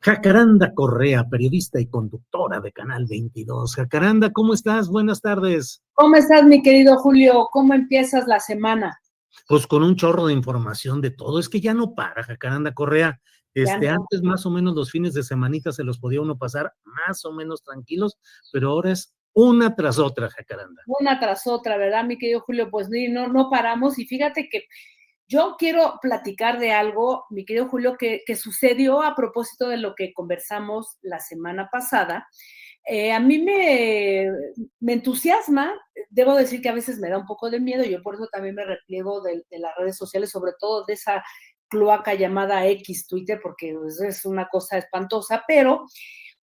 Jacaranda Correa, periodista y conductora de Canal 22. Jacaranda, ¿cómo estás? Buenas tardes. ¿Cómo estás, mi querido Julio? ¿Cómo empiezas la semana? Pues con un chorro de información de todo. Es que ya no para, Jacaranda Correa. Ya no. Antes más o menos los fines de semanita se los podía uno pasar más o menos tranquilos, pero ahora es una tras otra, Jacaranda. Una tras otra, ¿verdad, mi querido Julio? Pues no paramos. Y fíjate que yo quiero platicar de algo, mi querido Julio, que sucedió a propósito de lo que conversamos la semana pasada. A mí me entusiasma, debo decir que a veces me da un poco de miedo, yo por eso también me repliego de las redes sociales, sobre todo de esa cloaca llamada X, Twitter, porque pues, es una cosa espantosa, pero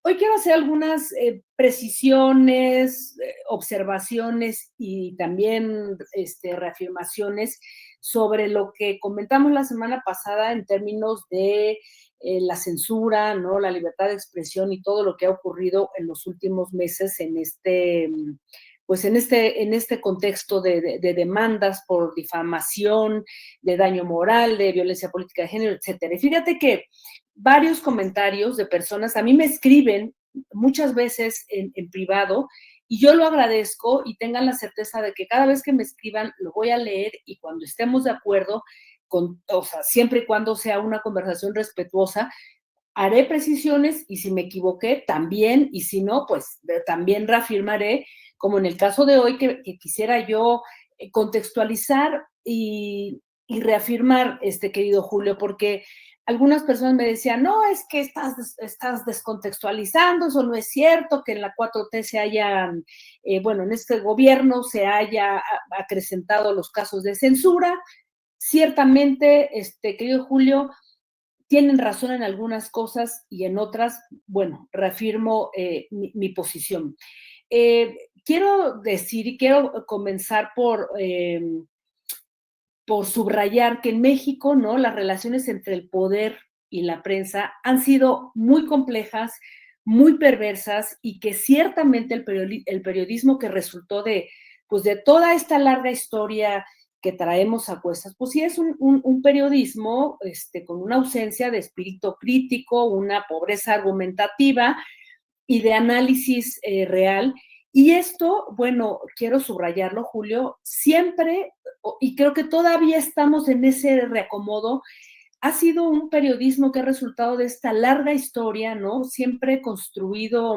hoy quiero hacer algunas precisiones, observaciones y también reafirmaciones sobre lo que comentamos la semana pasada en términos de la censura, ¿no? La libertad de expresión y todo lo que ha ocurrido en los últimos meses en este contexto de demandas por difamación, de daño moral, de violencia política de género, etcétera. Y fíjate que varios comentarios de personas, a mí me escriben muchas veces en privado y yo lo agradezco y tengan la certeza de que cada vez que me escriban lo voy a leer y cuando estemos de acuerdo, o sea, siempre y cuando sea una conversación respetuosa, haré precisiones y si me equivoqué también y si no, pues también reafirmaré, como en el caso de hoy que quisiera yo contextualizar y reafirmar, querido Julio, porque algunas personas me decían, no, es que estás descontextualizando, eso no es cierto, que en la 4T se hayan, en este gobierno se haya acrecentado los casos de censura. Ciertamente, querido Julio, tienen razón en algunas cosas y en otras, bueno, reafirmo mi posición. Quiero decir y quiero comenzar por subrayar que en México, ¿no? Las relaciones entre el poder y la prensa han sido muy complejas, muy perversas y que ciertamente el periodismo que resultó pues de toda esta larga historia que traemos a cuestas, pues sí es un periodismo con una ausencia de espíritu crítico, una pobreza argumentativa y de análisis real. Y esto, bueno, quiero subrayarlo, Julio, siempre, y creo que todavía estamos en ese reacomodo, ha sido un periodismo que ha resultado de esta larga historia, ¿no? Siempre construido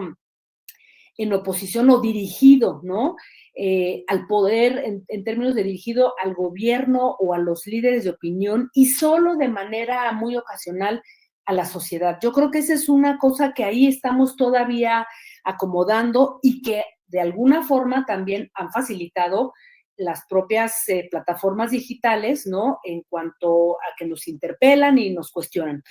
en oposición o dirigido, ¿no? Al poder, en términos de dirigido al gobierno o a los líderes de opinión y solo de manera muy ocasional a la sociedad. Yo creo que esa es una cosa que ahí estamos todavía acomodando y que de alguna forma también han facilitado las propias plataformas digitales, ¿no? En cuanto a que nos interpelan y nos cuestionan.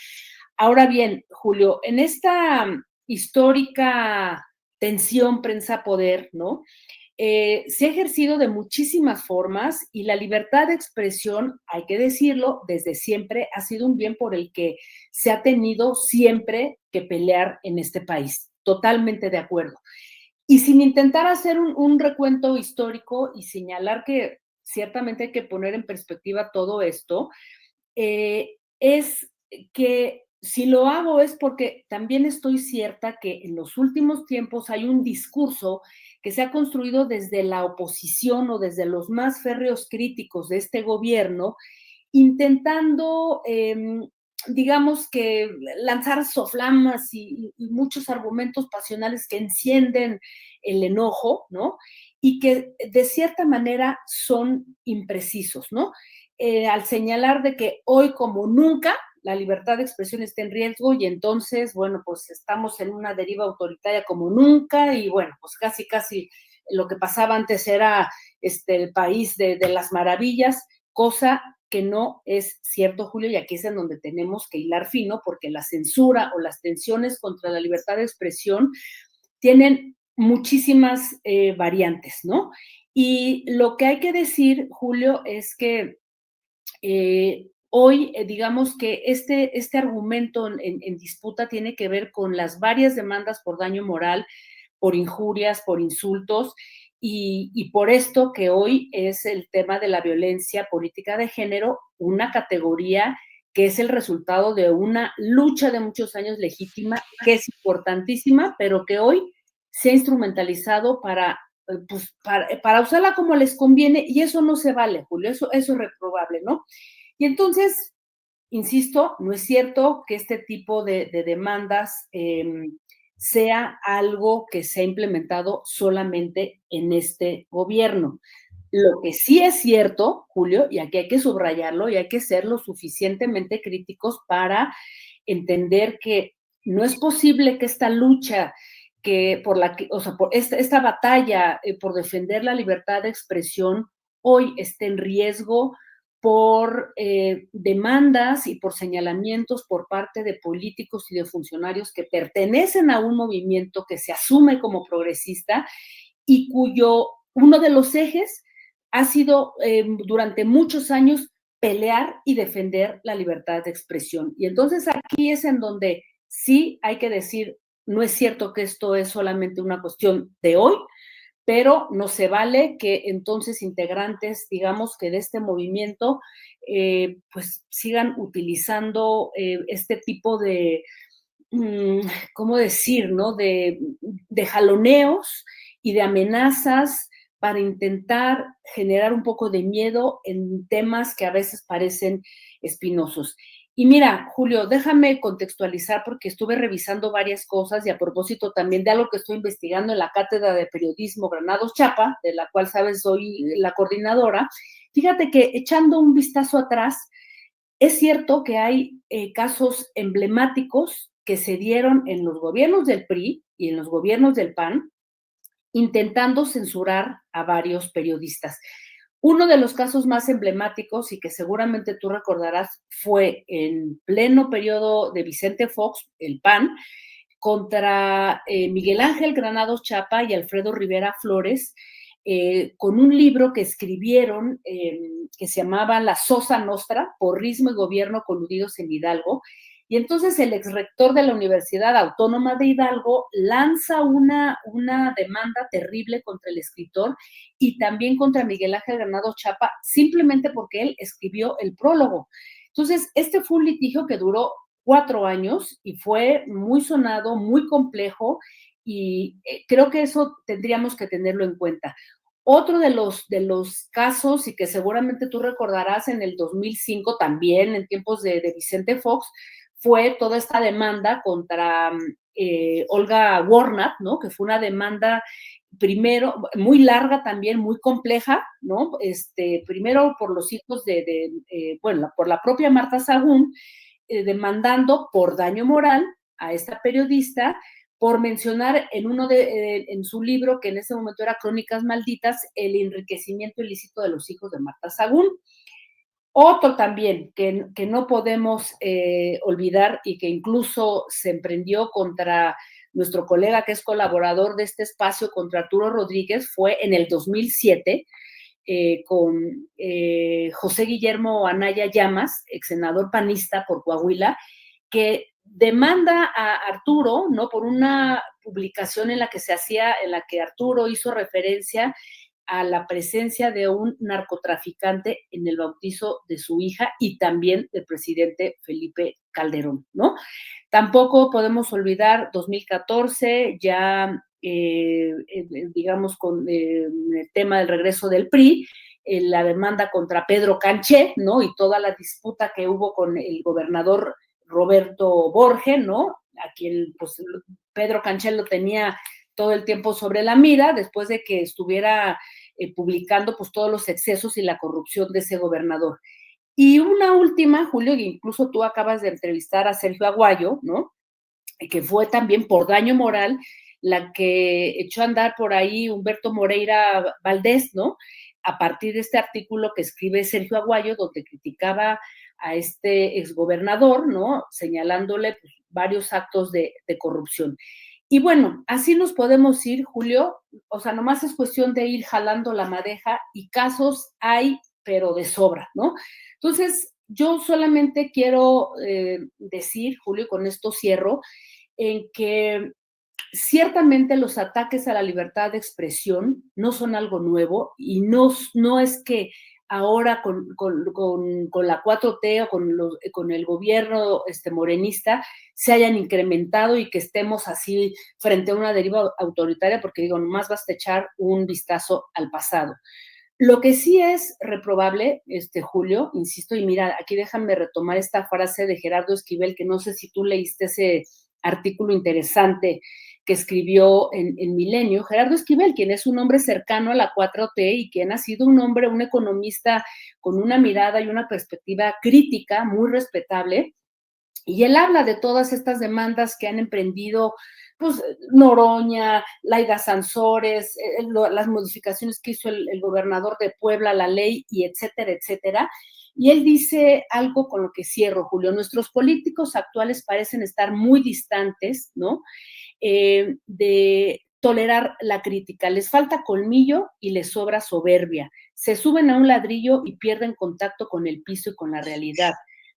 Ahora bien, Julio, en esta histórica tensión prensa-poder, ¿no? Se ha ejercido de muchísimas formas y la libertad de expresión, hay que decirlo, desde siempre ha sido un bien por el que se ha tenido siempre que pelear en este país. Totalmente de acuerdo. Y sin intentar hacer un recuento histórico y señalar que ciertamente hay que poner en perspectiva todo esto, es que si lo hago es porque también estoy cierta que en los últimos tiempos hay un discurso que se ha construido desde la oposición o desde los más férreos críticos de este gobierno, intentando, digamos que lanzar soflamas y muchos argumentos pasionales que encienden el enojo, ¿no? Y que de cierta manera son imprecisos, ¿no? Al señalar de que hoy como nunca la libertad de expresión está en riesgo y entonces, bueno, pues estamos en una deriva autoritaria como nunca y bueno, pues casi lo que pasaba antes era el país de las maravillas, cosa que no es cierto, Julio, y aquí es en donde tenemos que hilar fino porque la censura o las tensiones contra la libertad de expresión tienen muchísimas variantes, ¿no? Y lo que hay que decir, Julio, es que hoy, digamos que este argumento en disputa tiene que ver con las varias demandas por daño moral, por injurias, por insultos, y por esto que hoy es el tema de la violencia política de género, una categoría que es el resultado de una lucha de muchos años legítima, que es importantísima, pero que hoy se ha instrumentalizado para usarla como les conviene, y eso no se vale, Julio, eso es reprobable, ¿no? Y entonces, insisto, no es cierto que este tipo de demandas sea algo que se ha implementado solamente en este gobierno. Lo que sí es cierto, Julio, y aquí hay que subrayarlo y hay que ser lo suficientemente críticos para entender que no es posible que esta lucha por esta batalla por defender la libertad de expresión hoy esté en riesgo por demandas y por señalamientos por parte de políticos y de funcionarios que pertenecen a un movimiento que se asume como progresista y cuyo uno de los ejes ha sido durante muchos años pelear y defender la libertad de expresión. Y entonces aquí es en donde sí hay que decir, no es cierto que esto es solamente una cuestión de hoy, pero no se vale que entonces integrantes, digamos, que de este movimiento, pues sigan utilizando este tipo de, ¿cómo decir, no? De jaloneos y de amenazas para intentar generar un poco de miedo en temas que a veces parecen espinosos. Y mira, Julio, déjame contextualizar porque estuve revisando varias cosas y a propósito también de algo que estoy investigando en la Cátedra de Periodismo Granados Chapa, de la cual, sabes, soy la coordinadora. Fíjate que echando un vistazo atrás, es cierto que hay casos emblemáticos que se dieron en los gobiernos del PRI y en los gobiernos del PAN, intentando censurar a varios periodistas. Uno de los casos más emblemáticos y que seguramente tú recordarás fue en pleno periodo de Vicente Fox, el PAN, contra Miguel Ángel Granados Chapa y Alfredo Rivera Flores, con un libro que escribieron que se llamaba La Sosa Nostra, Porrismo y Gobierno Coludidos en Hidalgo. Y entonces el exrector de la Universidad Autónoma de Hidalgo lanza una demanda terrible contra el escritor y también contra Miguel Ángel Granados Chapa, simplemente porque él escribió el prólogo. Entonces, este fue un litigio que duró 4 años y fue muy sonado, muy complejo, y creo que eso tendríamos que tenerlo en cuenta. Otro de los casos, y que seguramente tú recordarás en el 2005 también, en tiempos de Vicente Fox, fue toda esta demanda contra Olga Warnat, ¿no? Que fue una demanda primero muy larga también, muy compleja, ¿no? Primero por los hijos bueno, por la propia Marta Sagún, demandando por daño moral a esta periodista por mencionar en su libro, que en ese momento era Crónicas Malditas, el enriquecimiento ilícito de los hijos de Marta Sagún. Otro también que no podemos olvidar y que incluso se emprendió contra nuestro colega que es colaborador de este espacio, contra Arturo Rodríguez, fue en el 2007, con José Guillermo Anaya Llamas, ex senador panista por Coahuila, que demanda a Arturo, ¿no? Por una publicación en la que Arturo hizo referencia a la presencia de un narcotraficante en el bautizo de su hija y también del presidente Felipe Calderón, ¿no? Tampoco podemos olvidar 2014, ya digamos con el tema del regreso del PRI, la demanda contra Pedro Canché, ¿no? Y toda la disputa que hubo con el gobernador Roberto Borge, ¿no? A quien pues Pedro Canché lo tenía todo el tiempo sobre la mira, después de que estuviera publicando pues todos los excesos y la corrupción de ese gobernador. Y una última, Julio, que incluso tú acabas de entrevistar a Sergio Aguayo, ¿no? Que fue también por daño moral la que echó a andar por ahí Humberto Moreira Valdés, ¿no? A partir de este artículo que escribe Sergio Aguayo, donde criticaba a este exgobernador, ¿no? Señalándole pues, varios actos de corrupción. Y bueno, así nos podemos ir, Julio, o sea, nomás es cuestión de ir jalando la madeja y casos hay, pero de sobra, ¿no? Entonces, yo solamente quiero decir, Julio, con esto cierro, en que ciertamente los ataques a la libertad de expresión no son algo nuevo y no es que ahora con la 4T o con el gobierno morenista se hayan incrementado y que estemos así frente a una deriva autoritaria, porque digo, nomás basta echar un vistazo al pasado. Lo que sí es reprobable, Julio, insisto, y mira, aquí déjame retomar esta frase de Gerardo Esquivel, que no sé si tú leíste ese artículo interesante que escribió en Milenio. Gerardo Esquivel, quien es un hombre cercano a la 4T y quien ha sido un economista con una mirada y una perspectiva crítica muy respetable, y él habla de todas estas demandas que han emprendido pues Noroña, Laida Sansores, las modificaciones que hizo el gobernador de Puebla, la ley, y etcétera, etcétera. Y él dice algo con lo que cierro, Julio. Nuestros políticos actuales parecen estar muy distantes, ¿no? De tolerar la crítica. Les falta colmillo y les sobra soberbia. Se suben a un ladrillo y pierden contacto con el piso y con la realidad.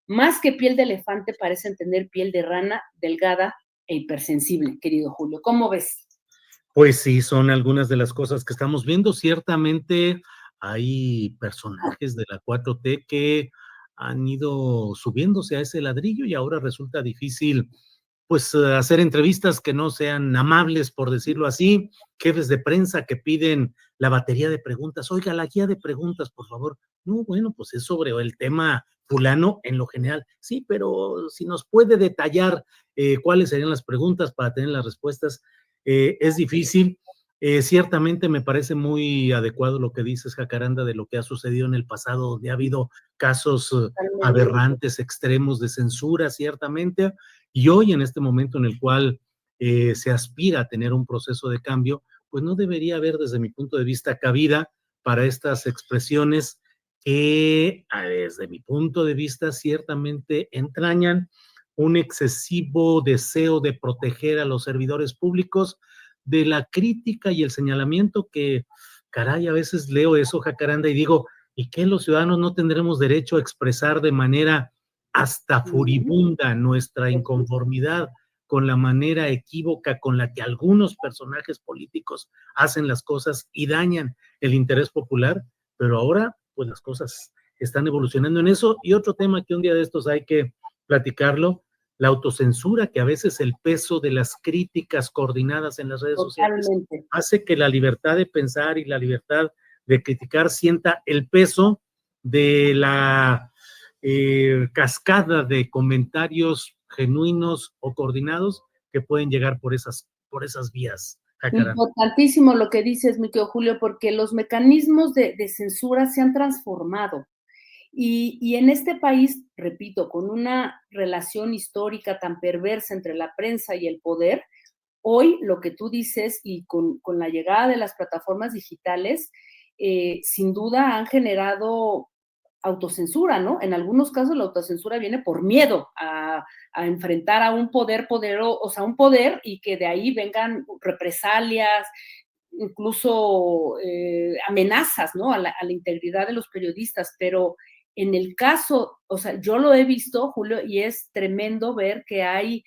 Más que piel de elefante, parecen tener piel de rana, delgada e hipersensible, querido Julio. ¿Cómo ves? Pues sí, son algunas de las cosas que estamos viendo. Ciertamente hay personajes de la 4T que han ido subiéndose a ese ladrillo y ahora resulta difícil, pues, hacer entrevistas que no sean amables, por decirlo así, jefes de prensa que piden la batería de preguntas. Oiga, la guía de preguntas, por favor. No, bueno, pues es sobre el tema fulano en lo general. Sí, pero si nos puede detallar cuáles serían las preguntas para tener las respuestas, es difícil. Ciertamente me parece muy adecuado lo que dices, Jacaranda, de lo que ha sucedido en el pasado, donde ha habido casos aberrantes, extremos de censura, ciertamente, y hoy en este momento en el cual se aspira a tener un proceso de cambio, pues no debería haber, desde mi punto de vista, cabida para estas expresiones que, desde mi punto de vista, ciertamente entrañan un excesivo deseo de proteger a los servidores públicos de la crítica y el señalamiento que, caray, a veces leo eso, Jacaranda, y digo, ¿y qué los ciudadanos no tendremos derecho a expresar de manera hasta furibunda nuestra inconformidad con la manera equívoca con la que algunos personajes políticos hacen las cosas y dañan el interés popular? Pero ahora, pues las cosas están evolucionando en eso. Y otro tema que un día de estos hay que platicarlo, la autocensura, que a veces el peso de las críticas coordinadas en las redes sociales hace que la libertad de pensar y la libertad de criticar sienta el peso de la cascada de comentarios genuinos o coordinados que pueden llegar por esas vías. Importantísimo lo que dices, mi querido Julio, porque los mecanismos de censura se han transformado. Y en este país, repito, con una relación histórica tan perversa entre la prensa y el poder, hoy lo que tú dices y con la llegada de las plataformas digitales, sin duda han generado autocensura, ¿no? En algunos casos la autocensura viene por miedo a enfrentar a un poder poderoso, o sea, un poder y que de ahí vengan represalias, incluso amenazas, ¿no? A la integridad de los periodistas, pero en el caso, o sea, yo lo he visto, Julio, y es tremendo ver que hay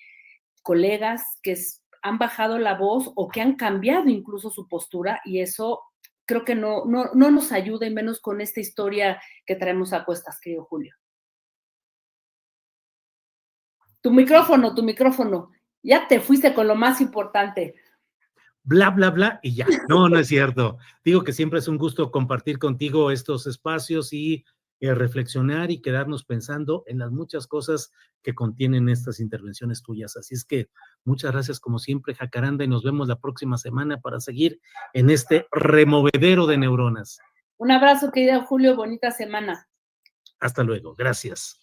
colegas que han bajado la voz o que han cambiado incluso su postura, y eso creo que no nos ayuda, y menos con esta historia que traemos a cuestas, querido Julio. Tu micrófono. Ya te fuiste con lo más importante. Bla, bla, bla, y ya. No, no es cierto. Digo que siempre es un gusto compartir contigo estos espacios y reflexionar y quedarnos pensando en las muchas cosas que contienen estas intervenciones tuyas. Así es que muchas gracias como siempre, Jacaranda, y nos vemos la próxima semana para seguir en este removedero de neuronas. Un abrazo, querido Julio, bonita semana. Hasta luego, gracias.